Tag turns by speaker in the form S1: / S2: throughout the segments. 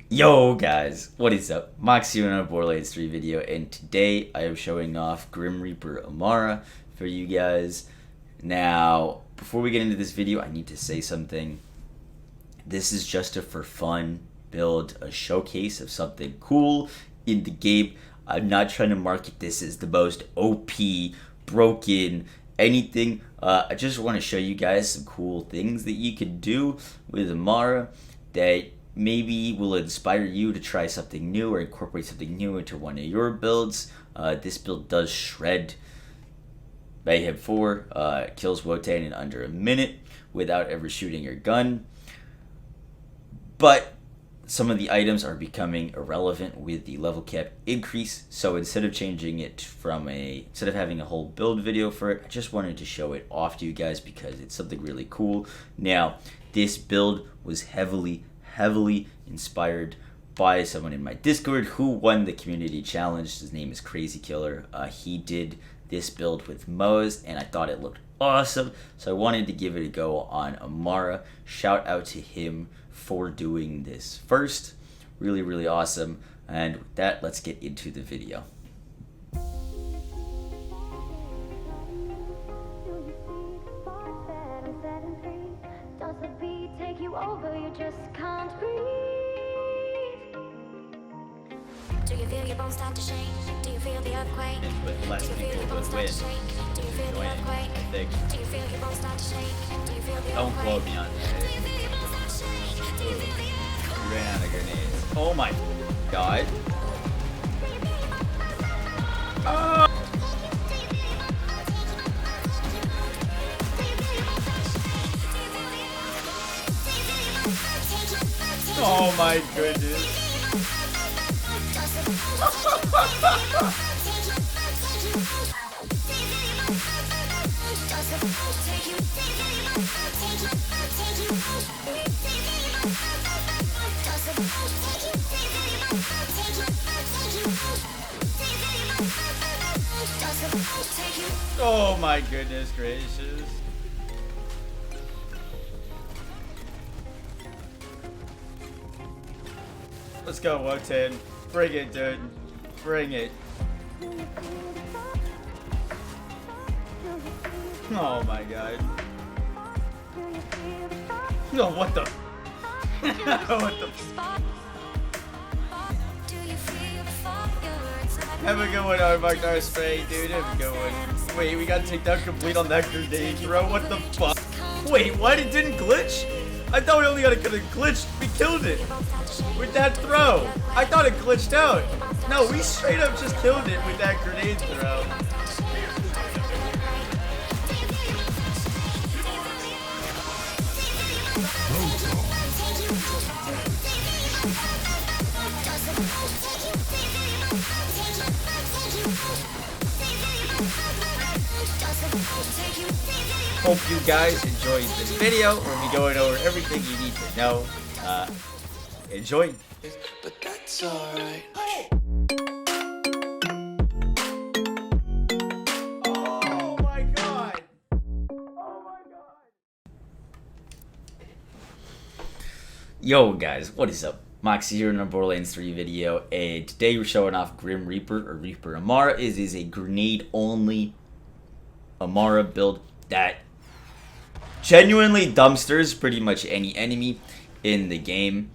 S1: Yo guys, what is up? Mox here on a Borderlands 3 video, and today I am showing off Grim Reaper Amara for you guys. Now, before we get into this video, I need to say something. This is just a for fun build, a showcase of something cool in the game. I'm not trying to market this as the most OP, broken, anything. I just want to show you guys some cool things that you can do with Amara that maybe will inspire you to try something new or incorporate something new into one of your builds. This build does shred Mayhem 4, kills Wotan in under a minute without ever shooting your gun. But some of the items are becoming irrelevant with the level cap increase, so instead of changing it instead of having a whole build video for it, I just wanted to show it off to you guys because it's something really cool. Now, this build was heavily inspired by someone in my Discord who won the community challenge. His name is Crazy Killer. He did this build with Moe's, and I thought it looked awesome, so I wanted to give it a go on Amara. Shout out to him for doing this first. Really awesome. And with that, let's get into the video.
S2: Do you feel your bones start to shake? Do you feel the earthquake?
S1: But less people would win.
S2: Do you feel the earthquake?
S1: I think.
S2: Do you feel your bones start to shake? Do you feel the
S1: Don't
S2: earthquake?
S1: quote me on
S2: Do
S1: that.
S2: you feel your bones start to shake? Do you feel the earthquake?
S1: We ran out of grenades. Oh my god. Oh, oh my goodness. Oh my goodness gracious. Let's go, Wotan. Bring it, dude. Bring it. Oh my god. No, what the? What the? Have a good one, Armark Darspray, dude. Have a good one. Wait, we got takedown complete on that grenade, bro. What the fuck? Wait, what? It didn't glitch? I thought we only got it because it glitched. We killed it with that throw. I thought it glitched out. No, we straight up just killed it with that grenade throw. Hope you guys enjoyed this video where we going over everything you need to know. Enjoy.
S3: But that's alright.
S1: Oh my god. Oh my god. Yo guys, what is up? Moxie here in a Borderlands 3 video, and today we're showing off Grim Reaper or Reaper Amara. It is a grenade only Amara build that genuinely dumpsters pretty much any enemy in the game.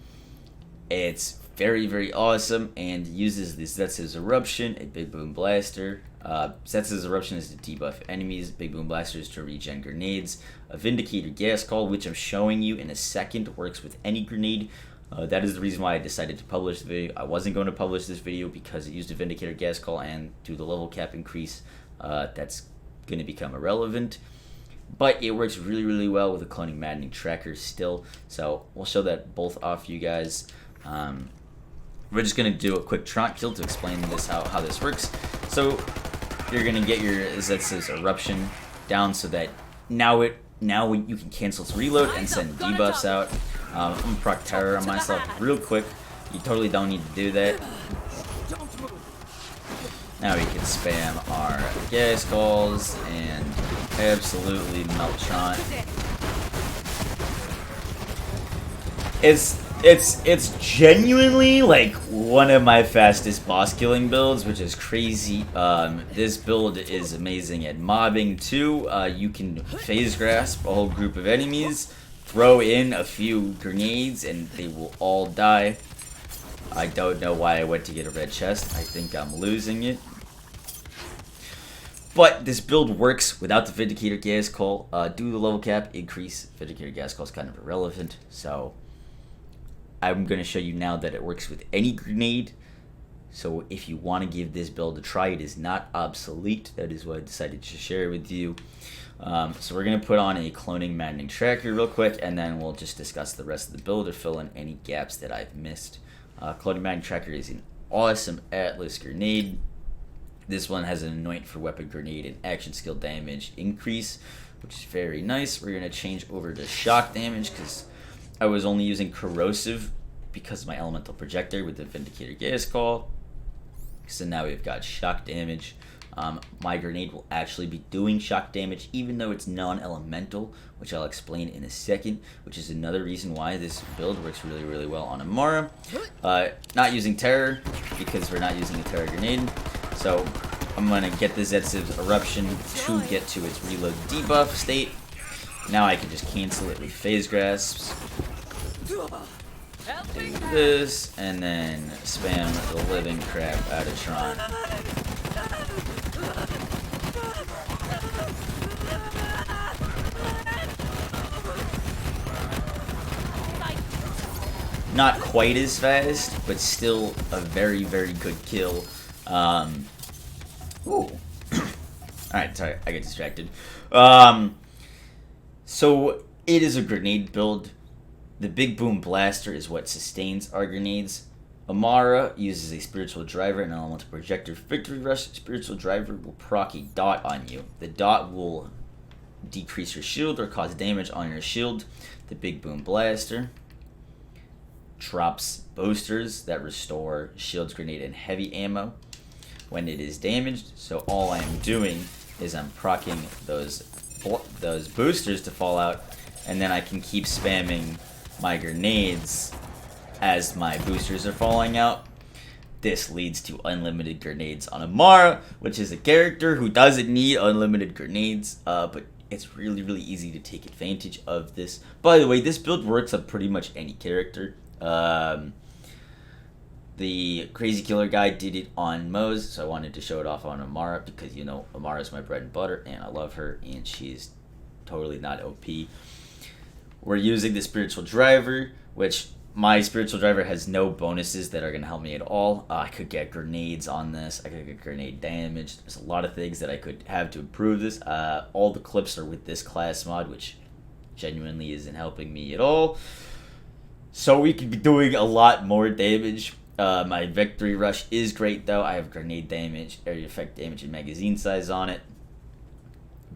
S1: It's very awesome and uses the Zetz's Eruption, a Big Boom Blaster. Zetz's Eruption is to debuff enemies, Big Boom Blaster is to regen grenades. A Vindicator Gas Call, which I'm showing you in a second, works with any grenade. That is the reason why I decided to publish the video. I wasn't going to publish this video because it used a Vindicator Gas Call, and due to the level cap increase, that's going to become irrelevant. But it works really well with a Cloning Maddening Tracker still, so we'll show that both off you guys. We're just going to do a quick trot kill to explain this how this works. So you're going to get your Zetz's Eruption down so that now you can cancel its reload and send debuffs out. I'm going to proc Terror on myself real quick. You totally don't need to do that. Now we can spam our gas calls and absolutely Meltron. It's genuinely like one of my fastest boss killing builds, which is crazy. This build is amazing at mobbing too. You can phase grasp a whole group of enemies, throw in a few grenades, and they will all die. I don't know why I went to get a red chest. I think I'm losing it. But this build works without the Vindicator gas call. Due to the level cap increase, Vindicator gas call is kind of irrelevant. So I'm going to show you now that it works with any grenade. So if you want to give this build a try, it is not obsolete. That is what I decided to share with you. So we're going to put on a cloning maddening tracker real quick, and then we'll just discuss the rest of the build or fill in any gaps that I've missed. Cloning maddening tracker is an awesome Atlas grenade. This one has an anoint for weapon grenade and action skill damage increase, which is very nice. We're going to change over to shock damage because I was only using corrosive because of my elemental projector with the Vindicator gas call. So now we've got shock damage. My grenade will actually be doing shock damage even though it's non-elemental, which I'll explain in a second, which is another reason why this build works really, really well on Amara. Not using terror because we're not using a terror grenade. So I'm going to get the Zetsiv's Eruption to get to its reload debuff state. Now I can just cancel it with phase grasps. Do this, and then spam the living crap out of Tron. Not quite as fast, but still a very, very good kill. Ooh. Alright, sorry, I get distracted. So, it is a grenade build. The Big Boom Blaster is what sustains our grenades. Amara uses a Spiritual Driver and an Elemental Projector. Victory Rush Spiritual Driver will proc a dot on you. The dot will decrease your shield or cause damage on your shield. The Big Boom Blaster drops boosters that restore shields, grenade, and heavy ammo when it is damaged. So all I am doing is I'm proccing those boosters to fall out, and then I can keep spamming my grenades as my boosters are falling out. This leads to unlimited grenades on Amara, which is a character who doesn't need unlimited grenades, but it's really, really easy to take advantage of this. By the way, this build works on pretty much any character. The Crazy Killer guy did it on Moze, so I wanted to show it off on Amara because, you know, Amara's my bread and butter, and I love her, and she's totally not OP. We're using the Spiritual Driver, which my Spiritual Driver has no bonuses that are going to help me at all. I could get grenades on this. I could get grenade damage. There's a lot of things that I could have to improve this. All the clips are with this class mod, which genuinely isn't helping me at all. So we could be doing a lot more damage. My Victory Rush is great, though. I have grenade damage, area effect damage, and magazine size on it.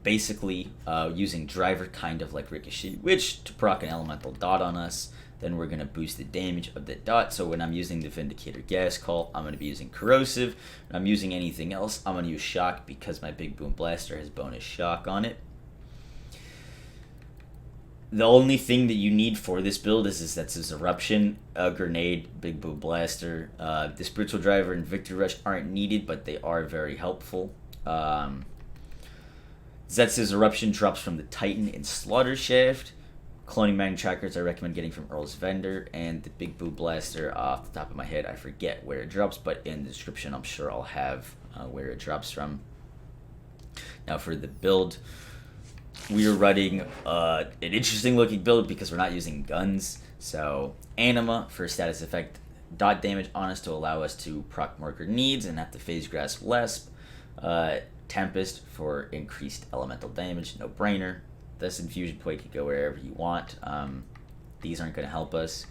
S1: Basically, using Driver kind of like Ricochet, which to proc an elemental dot on us, then we're going to boost the damage of that dot. So when I'm using the Vindicator gas call, I'm going to be using corrosive. When I'm using anything else, I'm going to use shock because my Big Boom Blaster has bonus shock on it. The only thing that you need for this build is Zetsiv's Eruption, a grenade, Big Boom Blaster. The Spiritual Driver and Victory Rush aren't needed, but they are very helpful. Zetsiv's Eruption drops from the Titan and Slaughter Shaft. Cloning Maddening Trackers I recommend getting from Earl's Vendor. And the Big Boom Blaster, off the top of my head, I forget where it drops, but in the description I'm sure I'll have where it drops from. Now for the build, we are running an interesting looking build because we're not using guns. So Anima for status effect dot damage on us to allow us to proc more grenades and have to phase grasp less. Tempest for increased elemental damage, no brainer. This infusion point could go wherever you want. These aren't going to help us.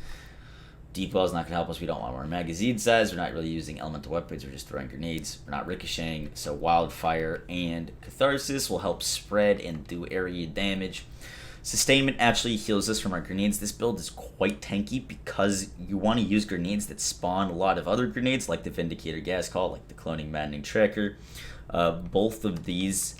S1: Deep Well is not going to help us. We don't want more magazine size. We're not really using elemental weapons. We're just throwing grenades. We're not ricocheting. So Wildfire and Catharsis will help spread and do area damage. Sustainment actually heals us from our grenades. This build is quite tanky because you want to use grenades that spawn a lot of other grenades, like the Vindicator gas call, like the Cloning Maddening Tracker. Both of these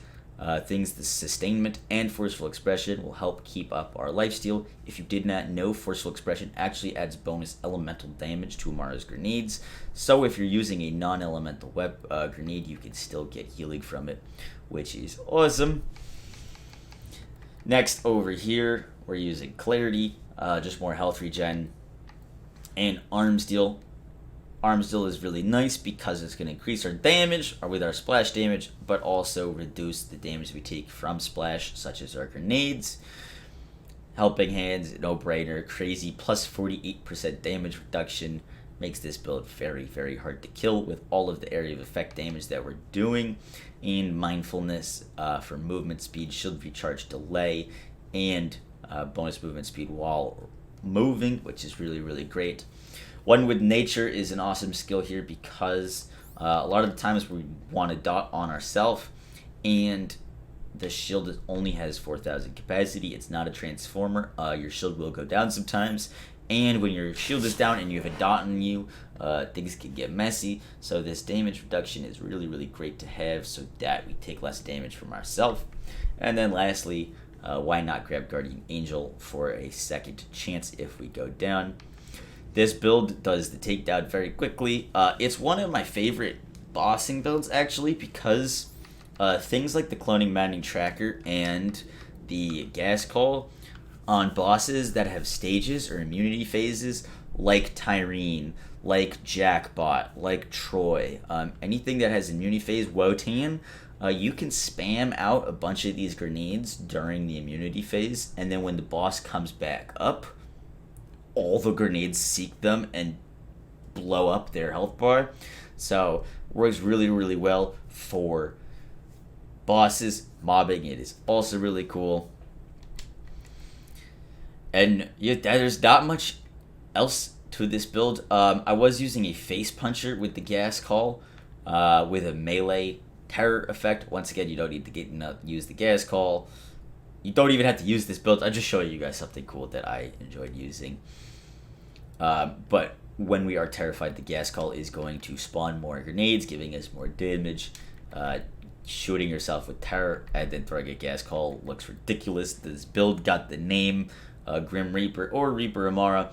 S1: Things the sustainment and forceful expression will help keep up our lifesteal. If you did not know, forceful expression actually adds bonus elemental damage to Amara's grenades. So if you're using a non-elemental grenade, you can still get healing from it, which is awesome. Next over here, we're using Clarity, just more health regen, and Arms Deal. Arms Deal is really nice because it's going to increase our damage with our splash damage, but also reduce the damage we take from splash, such as our grenades. Helping Hands, no brainer, crazy, plus 48% damage reduction. Makes this build very, very hard to kill with all of the area of effect damage that we're doing. And Mindfulness for movement speed, shield recharge delay, and bonus movement speed while moving, which is really, really great. One with Nature is an awesome skill here because a lot of the times we want to dot on ourselves, and the shield only has 4,000 capacity. It's not a transformer. Your shield will go down sometimes, and when your shield is down and you have a dot on you, things can get messy. So this damage reduction is really, really great to have so that we take less damage from ourselves. And then lastly, why not grab Guardian Angel for a second chance if we go down. This build does the takedown very quickly. It's one of my favorite bossing builds, actually, because things like the Cloning Maddening Tracker and the Gas Call on bosses that have stages or immunity phases, like Tyrene, like Jackbot, like Troy, anything that has immunity phase, Wotan, you can spam out a bunch of these grenades during the immunity phase, and then when the boss comes back up, all the grenades seek them and blow up their health bar. So works really, really well for bosses. Mobbing it is also really cool. And yeah, there's not much else to this build. I was using a face puncher with the Gas Call with a melee terror effect. Once again, you don't need to use the Gas Call. You don't even have to use this build. I'm just showing you guys something cool that I enjoyed using. But when we are terrified, the Gas Call is going to spawn more grenades, giving us more damage. Shooting yourself with terror and then throwing a Gas Call looks ridiculous. This build got the name Grim Reaper or Reaper Amara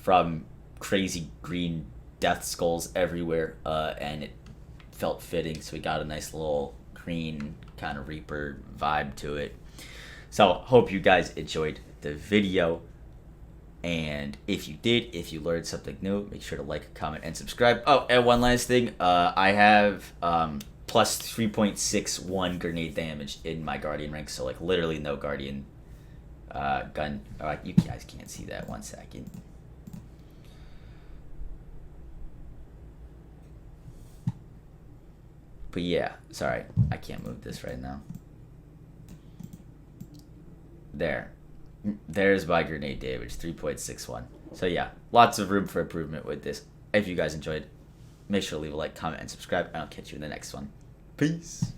S1: from crazy green death skulls everywhere, and it felt fitting, so we got a nice little green kind of Reaper vibe to it. So hope you guys enjoyed the video, and if you did, if you learned something new, make sure to like, comment, and subscribe. Oh, and one last thing, I have plus 3.61 grenade damage in my Guardian rank, so like literally no Guardian gun. Alright, you guys can't see that. 1 second. But yeah, sorry, I can't move this right now. There's my grenade damage, 3.61. So yeah, lots of room for improvement with this. If you guys enjoyed, make sure to leave a like, comment, and subscribe, and I'll catch you in the next one. Peace.